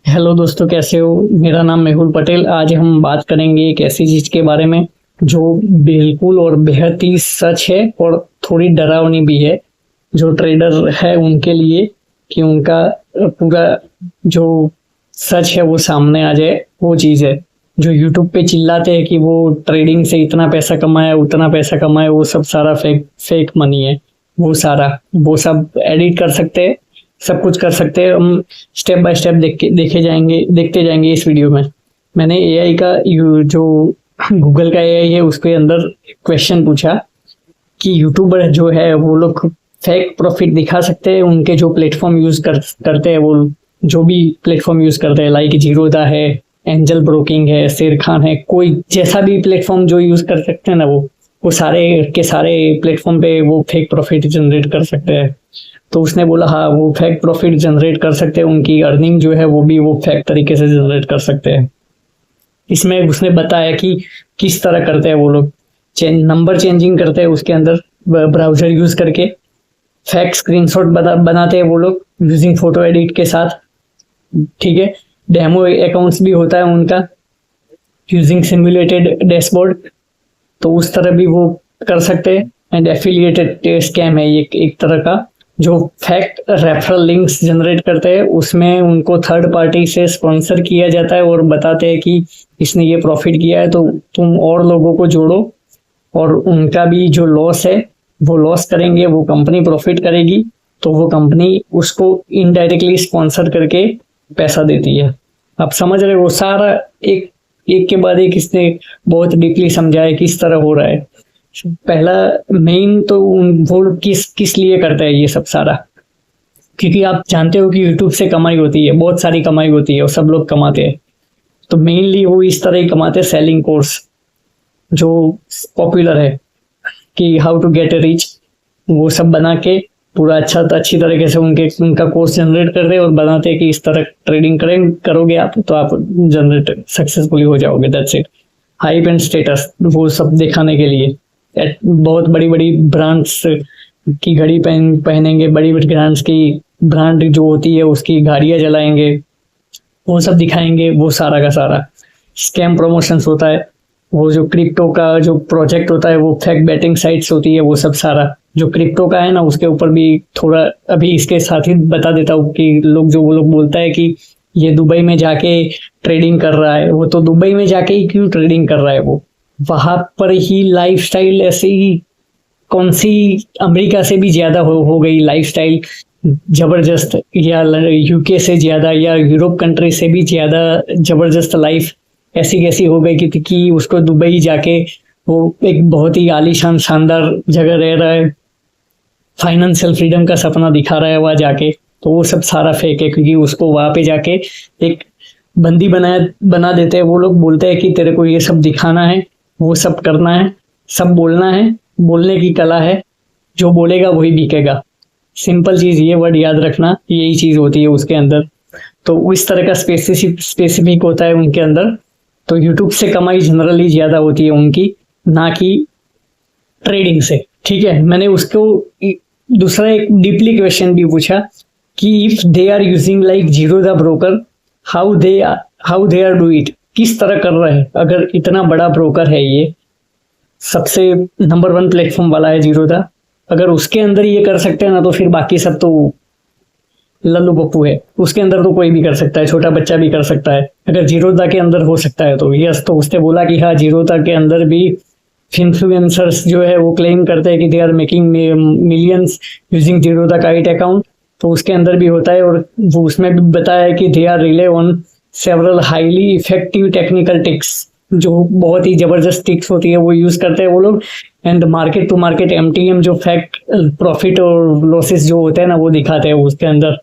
Hello दोस्तों, कैसे हो। मेरा नाम मेहुल पटेल। आज हम बात करेंगे एक ऐसी चीज के बारे में जो बिल्कुल और बेहद ही सच है और थोड़ी डरावनी भी है जो ट्रेडर है उनके लिए, कि उनका पूरा जो सच है वो सामने आ जाए। वो चीज है जो यूट्यूब पे चिल्लाते हैं कि वो ट्रेडिंग से इतना पैसा कमाया उतना पैसा कमाया, वो सब सारा फेक फेक मनी है। वो सब एडिट कर सकते हैं, सब कुछ कर सकते हैं। हम स्टेप बाय स्टेप देखते जाएंगे इस वीडियो में। मैंने एआई का जो गूगल का एआई है उसके अंदर क्वेश्चन पूछा कि यूट्यूबर जो है वो लोग फेक प्रॉफिट दिखा सकते हैं। उनके जो प्लेटफॉर्म करते हैं, वो जो भी प्लेटफॉर्म यूज करते हैं, लाइक जीरोधा है, एंजल ब्रोकिंग है, शेर खान है, कोई जैसा भी प्लेटफॉर्म जो यूज कर सकते हैं ना, वो सारे के सारे प्लेटफॉर्म पे वो फेक प्रॉफिट जनरेट कर सकते हैं। तो उसने बोला हाँ, वो फेक प्रॉफिट जनरेट कर सकते हैं, उनकी अर्निंग जो है वो भी वो फेक तरीके से जनरेट कर सकते हैं। इसमें उसने बताया कि किस तरह करते हैं वो लोग। नंबर चेंजिंग करते हैं उसके अंदर ब्राउजर यूज करके। फेक स्क्रीनशॉट बनाते हैं वो लोग यूजिंग फोटो एडिट के साथ। ठीक है, डेमो अकाउंट्स भी होता है उनका यूजिंग सिमुलेटेड डैशबोर्ड। तो उस तरह भी वो कर सकते हैं। एंड एफिलिएटेड स्कैम है ये एक तरह का, जो फैक्ट रेफरल लिंक्स जनरेट करते हैं। उसमें उनको थर्ड पार्टी से स्पॉन्सर किया जाता है और बताते हैं कि इसने ये प्रॉफिट किया है तो तुम और लोगों को जोड़ो, और उनका भी जो लॉस है वो लॉस करेंगे, वो कंपनी प्रॉफिट करेगी। तो वो कंपनी उसको इनडायरेक्टली स्पॉन्सर करके पैसा देती है। आप समझ रहे हो, वो सारा एक एक के बाद एक इसने बहुत डीपली समझाया किस तरह हो रहा है। पहला मेन तो वो किस लिए करता है ये सब सारा, क्योंकि आप जानते हो कि यूट्यूब से कमाई होती है, बहुत सारी कमाई होती है और सब लोग कमाते हैं। तो मेनली वो इस तरह ही कमाते हैं। सेलिंग कोर्स जो पॉपुलर है कि हाउ टू गेट रिच, वो सब बना के पूरा अच्छी तरीके से उनका कोर्स जनरेट कर रहे और बनाते हैं कि इस तरह ट्रेडिंग करोगे आप तो आप जनरेट सक्सेसफुली हो जाओगे। That's it. Hype and status वो सब दिखाने के लिए बहुत बड़ी बड़ी ब्रांड्स की घड़ी पहनेंगे, बड़ी बड़ी ब्रांड्स की ब्रांड जो होती है उसकी गाड़ियां जलाएंगे, वो सब दिखाएंगे। वो सारा का सारा स्कैम प्रमोशंस होता है। वो जो क्रिप्टो का जो प्रोजेक्ट होता है, वो फेक बेटिंग साइट्स होती है, वो सब सारा जो क्रिप्टो का है ना, उसके ऊपर भी थोड़ा अभी इसके साथ ही बता देता हूँ कि वो लोग बोलता है कि ये दुबई में जाके ट्रेडिंग कर रहा है। वो तो दुबई में जाके ही क्यों ट्रेडिंग कर रहा है, वो वहां पर ही लाइफस्टाइल ऐसे ही कौन सी अमेरिका से भी ज्यादा हो गई लाइफस्टाइल जबरदस्त, या यूके से ज्यादा या यूरोप कंट्री से भी ज्यादा जबरदस्त लाइफ ऐसी कैसी हो गई कि उसको दुबई जाके वो एक बहुत ही आलीशान शानदार जगह रह रहा है, फाइनेंशियल फ्रीडम का सपना दिखा रहा है वहां जाके। तो वो सब सारा फेक है, क्योंकि उसको वहां पे जाके एक बंदी बना देते हैं। वो लोग बोलते हैं कि तेरे को ये सब दिखाना है, वो सब करना है, सब बोलना है, बोलने की कला है, जो बोलेगा वही बिकेगा। सिंपल चीज, ये वर्ड याद रखना, यही चीज होती है उसके अंदर। तो इस तरह का स्पेसिफिक होता है उनके अंदर। तो यूट्यूब से कमाई जनरली ज्यादा होती है उनकी, ना कि ट्रेडिंग से। ठीक है, मैंने उसको दूसरा एक डीपली क्वेश्चन भी पूछा कि if they are using like Zerodha broker, how they are do it, किस तरह कर रहे हैं। अगर इतना बड़ा ब्रोकर है, ये सबसे नंबर 1 प्लेटफॉर्म वाला है जीरोधा, अगर उसके अंदर ये कर सकते हैं ना, तो फिर बाकी सब तो लल्लू पप्पू है। उसके अंदर तो कोई भी कर सकता है, छोटा बच्चा भी कर सकता है। अगर जीरोधा के अंदर हो सकता है तो यस। तो उसने बोला कि हाँ, जीरोधा के अंदर भी इन्फ्लुएंसर्स जो है वो क्लेम करते हैं कि they are making millions using Zerodha Kite account. तो उसके अंदर भी होता है, और वो उसमें भी बताया है कि they are rely on several highly effective technical tricks, जो बहुत ही जबरदस्त टिक्स होती है वो यूज करते हैं वो लोग। And market to market MTM जो फैक्ट प्रॉफिट और लॉसेस जो होते हैं ना, वो दिखाते हैं उसके अंदर।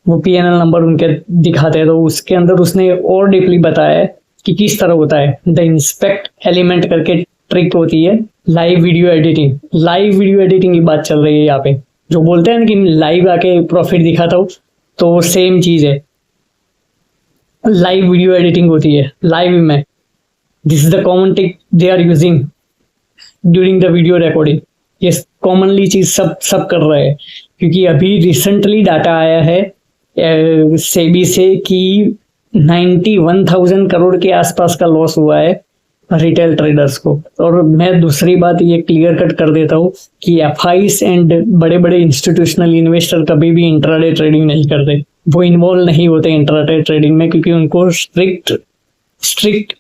वो PNL नंबर उनके दिखाते हैं। तो उसके अंदर उसने और डीपली बताया है कि किस तरह होता है। द इंस्पेक्ट एलिमेंट करके ट्रिक होती है, लाइव वीडियो एडिटिंग की बात चल रही है यहाँ पे। जो बोलते हैं ना कि लाइव आके प्रॉफिट दिखाता हूँ, तो सेम चीज है। लाइव वीडियो एडिटिंग होती है लाइव में। This is the common trick they are using during the video recording. ये कॉमनली चीज सब कर रहे हैं, क्योंकि अभी रिसेंटली डाटा आया है सेबी से कि 91,000 करोड़ के आसपास का लॉस हुआ है रिटेल ट्रेडर्स को। और मैं दूसरी बात ये क्लियर कट कर देता हूँ कि एफआईस एंड बड़े बड़े इंस्टीट्यूशनल इन्वेस्टर कभी भी इंट्राडे ट्रेडिंग नहीं करते, वो इन्वॉल्व नहीं होते इंट्राडे ट्रेडिंग में, क्योंकि उनको स्ट्रिक्ट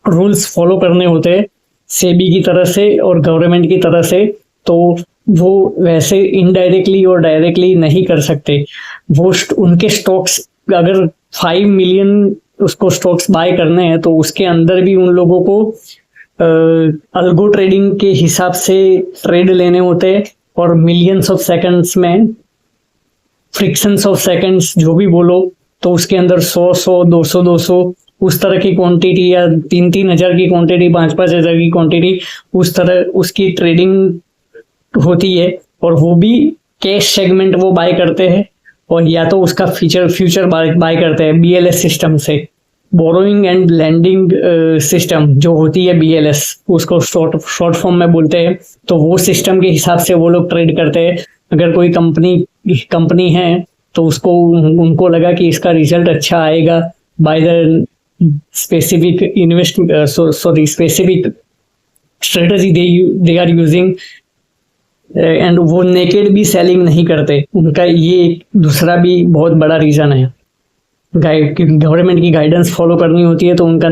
रूल्स फॉलो करने होते हैं सेबी की तरफ से और गवर्नमेंट की तरफ से। तो वो वैसे इनडायरेक्टली और डायरेक्टली नहीं कर सकते। वो उनके स्टॉक्स अगर 5 मिलियन उसको स्टॉक्स बाय करने हैं तो उसके अंदर भी उन लोगों को अल्गो ट्रेडिंग के हिसाब से ट्रेड लेने होते हैं और मिलियंस ऑफ सेकंड्स में, फ्रिक्शंस ऑफ सेकंड्स जो भी बोलो, तो उसके अंदर 100 200 उस तरह की क्वांटिटी या 3 हज़ार की क्वांटिटी, 5 हज़ार की क्वांटिटी, उस तरह उसकी ट्रेडिंग होती है। और वो भी कैश सेगमेंट वो बाय करते हैं और या तो उसका फ्यूचर बाय करते हैं बीएलएस सिस्टम से, बोरोइंग एंड लैंडिंग सिस्टम जो होती है बीएलएस, उसको शॉर्ट फॉर्म में बोलते हैं। तो वो सिस्टम के हिसाब से वो लोग ट्रेड करते हैं। अगर कोई कंपनी है तो उसको उनको लगा कि इसका रिजल्ट अच्छा आएगा by the specific specific strategy they are using, and वो नेकेड भी सेलिंग नहीं करते। उनका ये दूसरा भी बहुत बड़ा रीजन है। गवर्नमेंट की गाइडेंस फॉलो करनी होती है तो उनका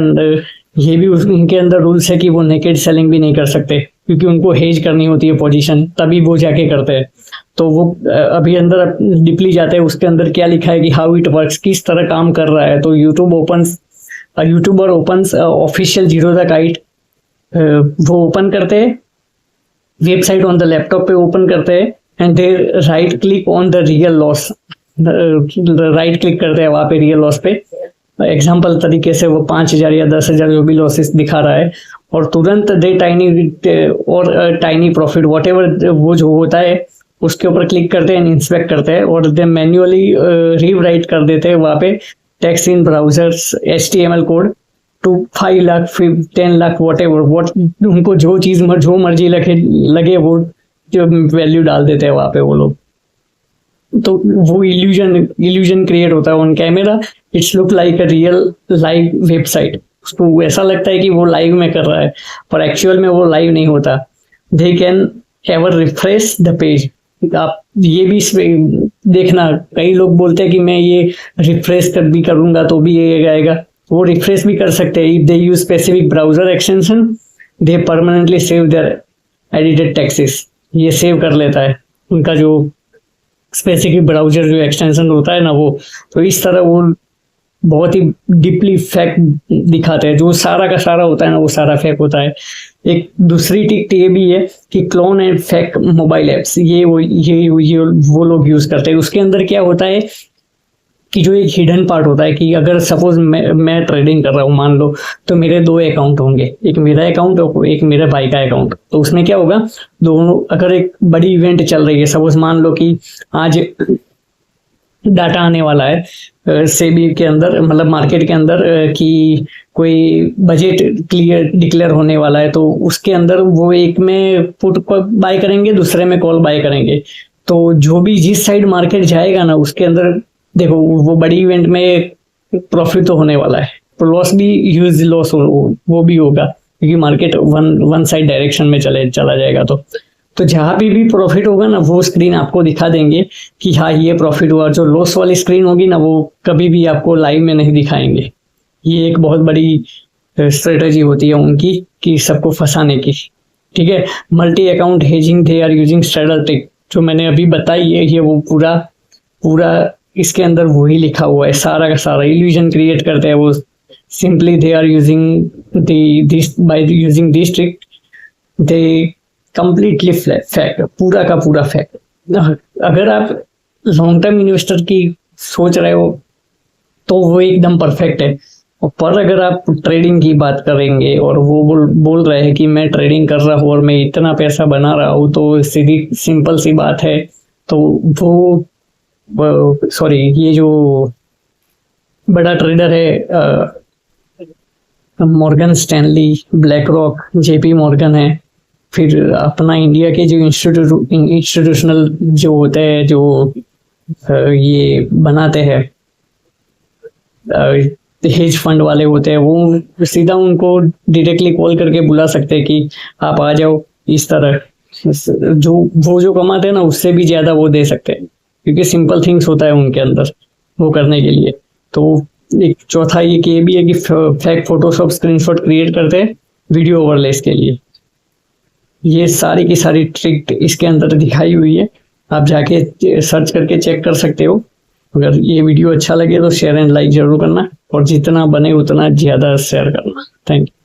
ये भी उनके अंदर रूल्स है कि वो नेकेड सेलिंग भी नहीं कर सकते, क्योंकि उनको हेज करनी होती है पोजीशन, तभी वो जाके करते हैं। तो वो अभी अंदर डीपली जाते हैं, उसके अंदर क्या लिखा है कि हाउ इट वर्क्स, किस तरह काम कर रहा है। तो YouTuber opens official zero the kite, वो ओपन करते हैं वेबसाइट ऑन द लैपटॉप पे ओपन करते हैं and they right click on the real loss, right click करते हैं वहाँ पे रियल लॉस पे। एग्जाम्पल तरीके से वो 5,000 या 10,000 जो भी लॉसेस दिखा रहा है, और तुरंत दे टाइनी प्रॉफिट व्हाटएवर वो जो होता है उसके ऊपर क्लिक करते हैं, इंस्पेक्ट करते हैं और दे मैन्युअली रीराइट कर देते हैं वहाँ पे text in browsers HTML code to 5 lakh 10 lakh whatever, उनको जो चीज जो मर्जी लगे वो जो वैल्यू डाल देते हैं वहाँ पे वो लोग। तो वो इल्यूजन क्रिएट होता है on camera. It's look like a real live website, उसको ऐसा लगता है कि वो लाइव में कर रहा है, पर एक्चुअल में वो लाइव नहीं होता। They can ever refresh the page. आप ये भी देखना, कई लोग बोलते हैं कि मैं ये रिफ्रेश भी करूंगा तो भी ये आएगा, वो रिफ्रेश भी कर सकते हैं। If they use specific browser extension they permanently save their edited texts, ये सेव कर लेता है उनका जो स्पेसिफिक ब्राउजर जो एक्सटेंशन होता है ना वो। तो इस तरह वो बहुत ही डीपली फैक्ट दिखाते हैं, जो सारा का सारा होता है ना वो सारा फेक होता है। एक दूसरी टिक ये भी है कि clone and fake mobile apps, ये वो लोग यूज करते हैं। उसके अंदर क्या होता है कि जो एक हिडन पार्ट होता है कि अगर सपोज मैं ट्रेडिंग कर रहा हूँ मान लो, तो मेरे 2 अकाउंट होंगे, एक मेरा अकाउंट और एक मेरे भाई का अकाउंट। तो उसमें क्या होगा, दोनों अगर एक बड़ी इवेंट चल रही है, सपोज मान लो कि आज डाटा आने वाला है सेबी के अंदर, मतलब मार्केट के अंदर, कि कोई बजट डिक्लेयर होने वाला है, तो उसके अंदर वो एक में पुट बाय करेंगे, दूसरे में कॉल बाय करेंगे। तो जो भी जिस साइड मार्केट जाएगा ना उसके अंदर देखो वो बड़ी इवेंट में प्रॉफिट तो होने वाला है, तो लॉस भी ह्यूज लॉस वो भी होगा, क्योंकि मार्केट वन साइड डायरेक्शन में चला जाएगा। तो जहां भी प्रॉफिट होगा ना वो स्क्रीन आपको दिखा देंगे कि हाँ ये प्रॉफिट हुआ। जो लॉस वाली स्क्रीन होगी ना वो कभी भी आपको लाइव में नहीं दिखाएंगे। ये एक बहुत बड़ी स्ट्रेटेजी होती है उनकी कि सबको फंसाने की, ठीक है। Multi account hedging they are using straddle trick, जो मैंने अभी बताई है, ये वो पूरा इसके अंदर वही लिखा हुआ है, सारा का सारा इल्यूजन क्रिएट करते हैं वो। Simply they are using by using this trick they completely fact, पूरा का पूरा फैक्ट। अगर आप लॉन्ग टर्म इन्वेस्टर की सोच रहे हो तो वो एकदम परफेक्ट है, पर अगर आप ट्रेडिंग की बात करेंगे और वो बोल रहे हैं कि मैं ट्रेडिंग कर रहा हूँ और मैं इतना पैसा बना रहा हूँ, तो सीधी सिंपल सी बात है। तो वो सॉरी, ये जो बड़ा ट्रेडर है Morgan Stanley, black rock, JP Morgan है, फिर अपना इंडिया के जो इंस्टीट्यूशनल जो होते हैं, जो ये बनाते हैं हेज फंड वाले होते हैं, वो सीधा उनको डायरेक्टली कॉल करके बुला सकते हैं कि आप आ जाओ। इस तरह जो वो जो कमाते हैं ना, उससे भी ज्यादा वो दे सकते हैं, क्योंकि सिंपल थिंग्स होता है उनके अंदर वो करने के लिए। तो एक चौथा ये भी है कि फेक फोटोशॉप स्क्रीनशॉट क्रिएट करते हैं वीडियो ओवरलेस के लिए। ये सारी की सारी ट्रिक इसके अंदर दिखाई हुई है, आप जाके सर्च करके चेक कर सकते हो। अगर ये वीडियो अच्छा लगे तो शेयर एंड लाइक जरूर करना, और जितना बने उतना ज़्यादा शेयर करना। Thank you.